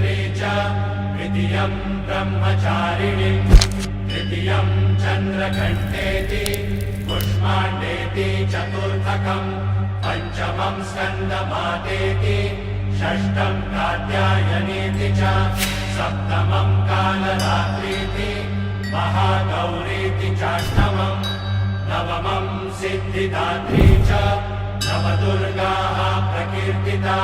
गजश्री च द्वितीयं ब्रह्मचारिणीं तृतीयं चन्द्रघण्टेति कुष्माण्डेति चतुर्थकं पंचमं स्कन्दमातेति षष्ठं कात्यायनीति च सप्तमं कालरात्रीति महागौरीति चाष्टमं नवमं सिद्धिदात्री च नवदुर्गाः प्रकीर्तिता।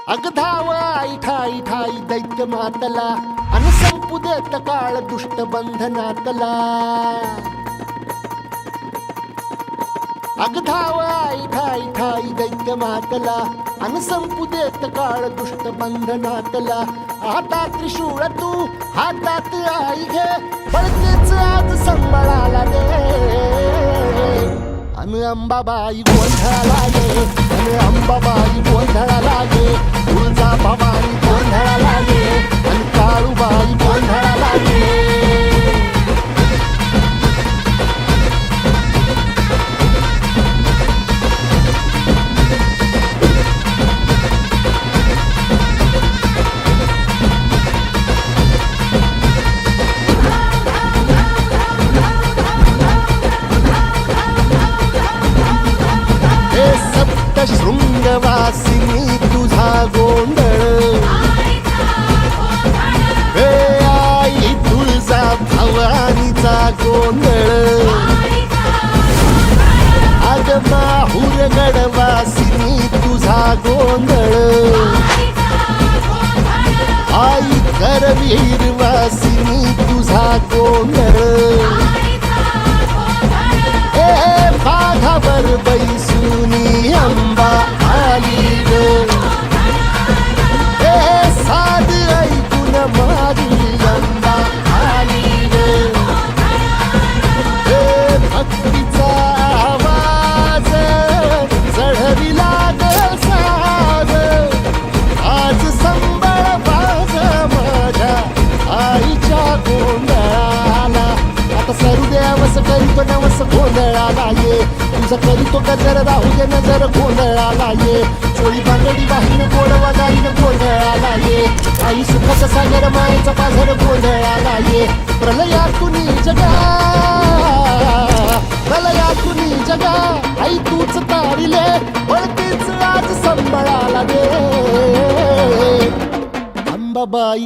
अग धाव आई ठाई ठाई दैत्य मातला अन संपू देत काळ दुष्ट बंधनातला। अग धाव आई ठाई ठाई दैत्य मातला अन संपू देत काळ दुष्ट बंधनातला। हातात त्रिशूळ तू हातात आई घे बळतेच आज संबळाला दे। अन अंबाबाई गोंधळाला गे अन अंबाबाई गोंधळाला गे तुळजा भवानी गोंधळाला गे अन काळूबाई गोंधळाला गे। शृंगवासिनी तुझा गोंधळ हे आई तुळजा भवानीचा गोंधळ। अग माहूर गडवासिनी तुझा गोंधळ आई करवीर वासिनी तुझा गोंधळ। हे बाघावर बैसुनी अंबा आली ग हे साध ऐकून माझी अंबा आली ग। हे भक्तीचा आवाज चढविला ग साज आज संबळ बाज माझ्या आईच्या गोंधळाला। आता सरुदेवस करीतो नवस गोंधळाला ये तुझं करीतो गजर राहू दे नजर गोंधळाला ये। चोळी बांगडी वाहीन गोडवा गाईन गोंधळाला ये आई सुखाचा सागर मायेचा पाझर गोंधळाला ये। प्रलयातून जगा प्रलयातून जगा आई तूच तारिले वळतीच आज संबळाला दे। अंबाबाई